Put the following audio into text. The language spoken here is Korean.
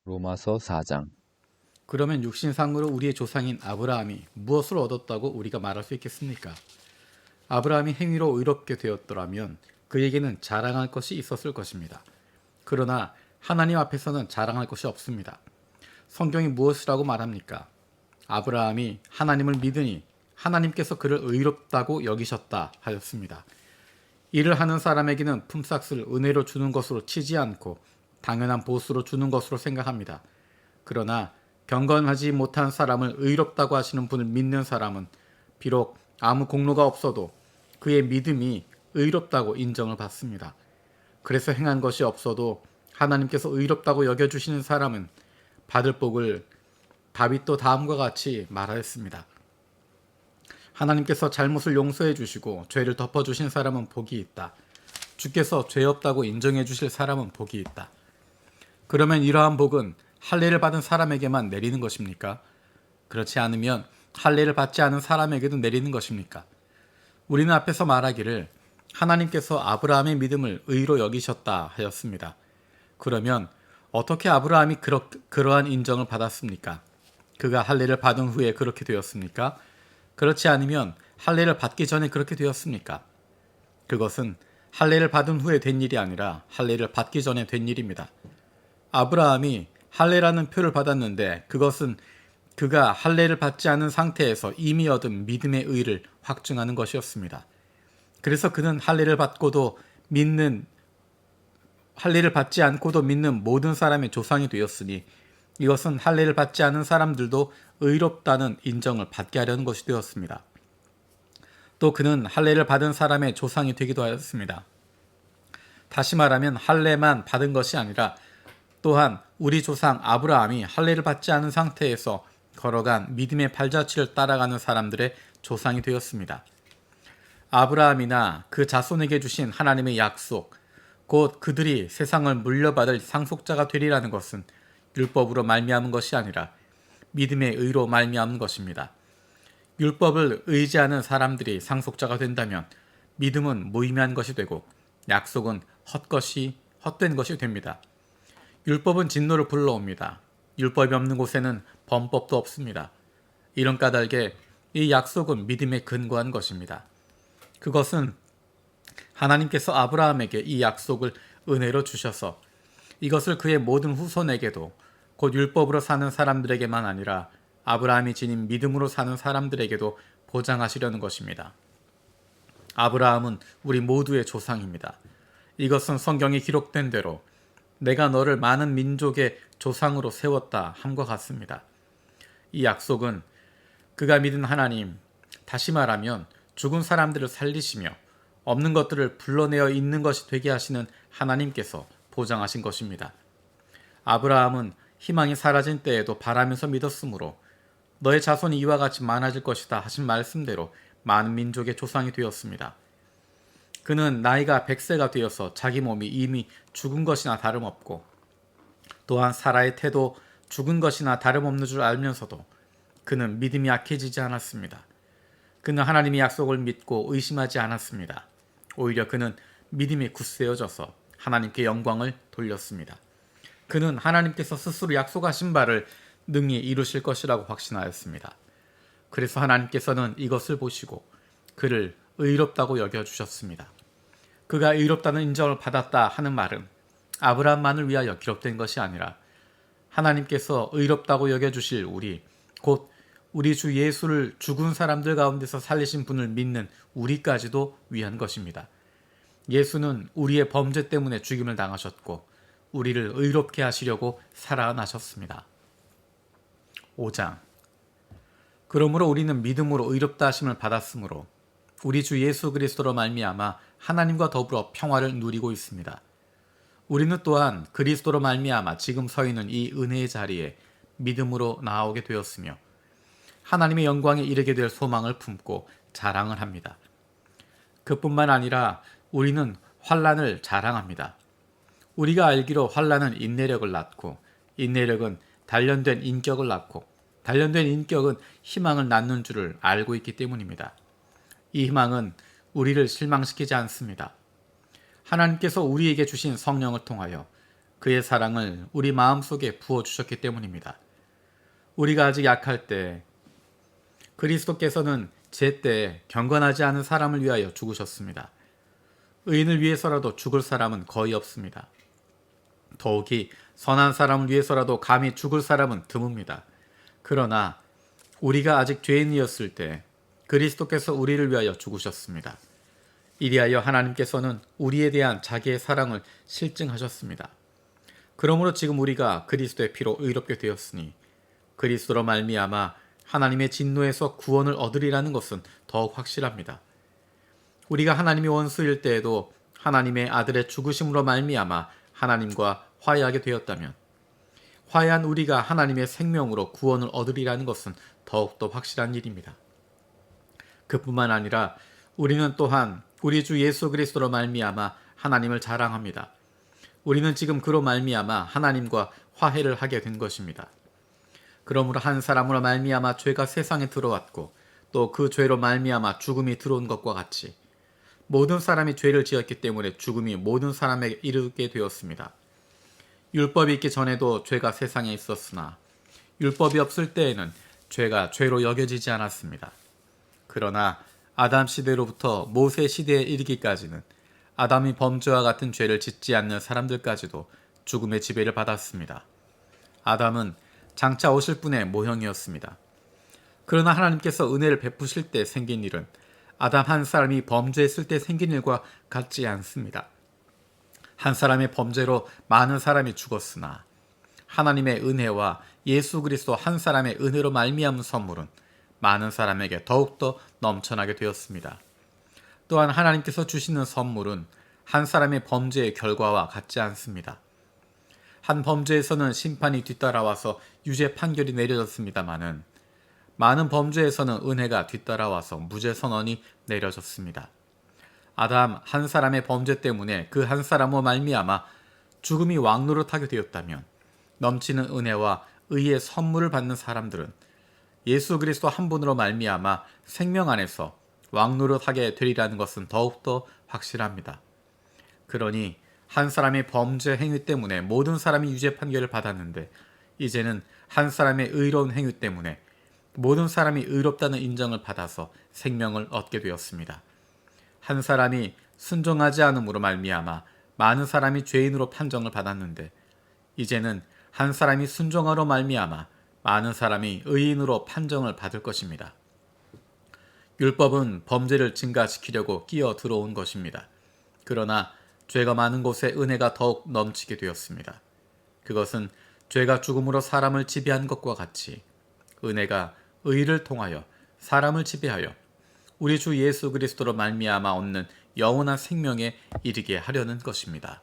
로마서 4장. 그러면 육신상으로 우리의 조상인 아브라함이 무엇을 얻었다고 우리가 말할 수 있겠습니까? 아브라함이 행위로 의롭게 되었더라면 그에게는 자랑할 것이 있었을 것입니다. 그러나 하나님 앞에서는 자랑할 것이 없습니다. 성경이 무엇이라고 말합니까? 아브라함이 하나님을 믿으니 하나님께서 그를 의롭다고 여기셨다 하였습니다. 일을 하는 사람에게는 품삯을 은혜로 주는 것으로 치지 않고 당연한 보수로 주는 것으로 생각합니다. 그러나 경건하지 못한 사람을 의롭다고 하시는 분을 믿는 사람은 비록 아무 공로가 없어도 그의 믿음이 의롭다고 인정을 받습니다. 그래서 행한 것이 없어도 하나님께서 의롭다고 여겨주시는 사람은 받을 복을 다윗도 다음과 같이 말하였습니다. 하나님께서 잘못을 용서해 주시고 죄를 덮어주신 사람은 복이 있다. 주께서 죄 없다고 인정해 주실 사람은 복이 있다. 그러면 이러한 복은 할례를 받은 사람에게만 내리는 것입니까? 그렇지 않으면 할례를 받지 않은 사람에게도 내리는 것입니까? 우리는 앞에서 말하기를 하나님께서 아브라함의 믿음을 의로 여기셨다 하였습니다. 그러면 어떻게 아브라함이 그러한 인정을 받았습니까? 그가 할례를 받은 후에 그렇게 되었습니까? 그렇지 않으면 할례를 받기 전에 그렇게 되었습니까? 그것은 할례를 받은 후에 된 일이 아니라 할례를 받기 전에 된 일입니다. 아브라함이 할례라는 표를 받았는데 그것은 그가 할례를 받지 않은 상태에서 이미 얻은 믿음의 의를 확증하는 것이었습니다. 그래서 그는 할례를 받지 않고도 믿는 모든 사람의 조상이 되었으니 이것은 할례를 받지 않은 사람들도 의롭다는 인정을 받게 하려는 것이 되었습니다. 또 그는 할례를 받은 사람의 조상이 되기도 하였습니다. 다시 말하면 할례만 받은 것이 아니라 또한 우리 조상 아브라함이 할례를 받지 않은 상태에서 걸어간 믿음의 발자취를 따라가는 사람들의 조상이 되었습니다. 아브라함이나 그 자손에게 주신 하나님의 약속, 곧 그들이 세상을 물려받을 상속자가 되리라는 것은 율법으로 말미암은 것이 아니라 믿음의 의로 말미암은 것입니다. 율법을 의지하는 사람들이 상속자가 된다면 믿음은 무의미한 것이 되고 약속은 헛된 것이 됩니다. 율법은 진노를 불러옵니다. 율법이 없는 곳에는 범법도 없습니다. 이런 까닭에 이 약속은 믿음에 근거한 것입니다. 그것은 하나님께서 아브라함에게 이 약속을 은혜로 주셔서 이것을 그의 모든 후손에게도 곧 율법으로 사는 사람들에게만 아니라 아브라함이 지닌 믿음으로 사는 사람들에게도 보장하시려는 것입니다. 아브라함은 우리 모두의 조상입니다. 이것은 성경에 기록된 대로 내가 너를 많은 민족의 조상으로 세웠다 함과 같습니다. 이 약속은 그가 믿은 하나님, 다시 말하면 죽은 사람들을 살리시며 없는 것들을 불러내어 있는 것이 되게 하시는 하나님께서 보장하신 것입니다. 아브라함은 희망이 사라진 때에도 바라면서 믿었으므로 너의 자손이 이와 같이 많아질 것이다 하신 말씀대로 많은 민족의 조상이 되었습니다. 그는 나이가 100세가 되어서 자기 몸이 이미 죽은 것이나 다름없고 또한 사라의 태도 죽은 것이나 다름없는 줄 알면서도 그는 믿음이 약해지지 않았습니다. 그는 하나님의 약속을 믿고 의심하지 않았습니다. 오히려 그는 믿음이 굳세어져서 하나님께 영광을 돌렸습니다. 그는 하나님께서 스스로 약속하신 바를 능히 이루실 것이라고 확신하였습니다. 그래서 하나님께서는 이것을 보시고 그를 의롭다고 여겨주셨습니다. 그가 의롭다는 인정을 받았다 하는 말은 아브라함만을 위하여 기록된 것이 아니라 하나님께서 의롭다고 여겨주실 곧 우리 주 예수를 죽은 사람들 가운데서 살리신 분을 믿는 우리까지도 위한 것입니다. 예수는 우리의 범죄 때문에 죽임을 당하셨고 우리를 의롭게 하시려고 살아나셨습니다. 5장. 그러므로 우리는 믿음으로 의롭다 하심을 받았으므로 우리 주 예수 그리스도로 말미암아 하나님과 더불어 평화를 누리고 있습니다. 우리는 또한 그리스도로 말미암아 지금 서 있는 이 은혜의 자리에 믿음으로 나아오게 되었으며 하나님의 영광에 이르게 될 소망을 품고 자랑을 합니다. 그뿐만 아니라 우리는 환난을 자랑합니다. 우리가 알기로 환난은 인내력을 낳고 인내력은 단련된 인격을 낳고 단련된 인격은 희망을 낳는 줄을 알고 있기 때문입니다. 이 희망은 우리를 실망시키지 않습니다. 하나님께서 우리에게 주신 성령을 통하여 그의 사랑을 우리 마음속에 부어주셨기 때문입니다. 우리가 아직 약할 때 그리스도께서는 제때 경건하지 않은 사람을 위하여 죽으셨습니다. 의인을 위해서라도 죽을 사람은 거의 없습니다. 더욱이 선한 사람을 위해서라도 감히 죽을 사람은 드뭅니다. 그러나 우리가 아직 죄인이었을 때 그리스도께서 우리를 위하여 죽으셨습니다. 이리하여 하나님께서는 우리에 대한 자기의 사랑을 실증하셨습니다. 그러므로 지금 우리가 그리스도의 피로 의롭게 되었으니 그리스도로 말미암아 하나님의 진노에서 구원을 얻으리라는 것은 더욱 확실합니다. 우리가 하나님의 원수일 때에도 하나님의 아들의 죽으심으로 말미암아 하나님과 화해하게 되었다면 화해한 우리가 하나님의 생명으로 구원을 얻으리라는 것은 더욱더 확실한 일입니다. 그뿐만 아니라 우리는 또한 우리 주 예수 그리스도로 말미암아 하나님을 자랑합니다. 우리는 지금 그로 말미암아 하나님과 화해를 하게 된 것입니다. 그러므로 한 사람으로 말미암아 죄가 세상에 들어왔고 또 그 죄로 말미암아 죽음이 들어온 것과 같이 모든 사람이 죄를 지었기 때문에 죽음이 모든 사람에게 이르게 되었습니다. 율법이 있기 전에도 죄가 세상에 있었으나 율법이 없을 때에는 죄가 죄로 여겨지지 않았습니다. 그러나 아담 시대로부터 모세 시대에 이르기까지는 아담이 범죄와 같은 죄를 짓지 않는 사람들까지도 죽음의 지배를 받았습니다. 아담은 장차 오실 분의 모형이었습니다. 그러나 하나님께서 은혜를 베푸실 때 생긴 일은 아담 한 사람이 범죄했을 때 생긴 일과 같지 않습니다. 한 사람의 범죄로 많은 사람이 죽었으나 하나님의 은혜와 예수 그리스도 한 사람의 은혜로 말미암은 선물은 많은 사람에게 더욱더 넘쳐나게 되었습니다. 또한 하나님께서 주시는 선물은 한 사람의 범죄의 결과와 같지 않습니다. 한 범죄에서는 심판이 뒤따라와서 유죄 판결이 내려졌습니다마는 많은 범죄에서는 은혜가 뒤따라와서 무죄 선언이 내려졌습니다. 아담 한 사람의 범죄 때문에 그 한 사람으로 말미암아 죽음이 왕노릇하게 되었다면 넘치는 은혜와 의의 선물을 받는 사람들은 예수 그리스도 한 분으로 말미암아 생명 안에서 왕노릇하게 되리라는 것은 더욱더 확실합니다. 그러니 한 사람의 범죄 행위 때문에 모든 사람이 유죄 판결을 받았는데 이제는 한 사람의 의로운 행위 때문에 모든 사람이 의롭다는 인정을 받아서 생명을 얻게 되었습니다. 한 사람이 순종하지 않음으로 말미암아 많은 사람이 죄인으로 판정을 받았는데 이제는 한 사람이 순종하로 말미암아 많은 사람이 의인으로 판정을 받을 것입니다. 율법은 범죄를 증가시키려고 끼어 들어온 것입니다. 그러나 죄가 많은 곳에 은혜가 더욱 넘치게 되었습니다. 그것은 죄가 죽음으로 사람을 지배한 것과 같이 은혜가 의를 통하여 사람을 지배하여 우리 주 예수 그리스도로 말미암아 얻는 영원한 생명에 이르게 하려는 것입니다.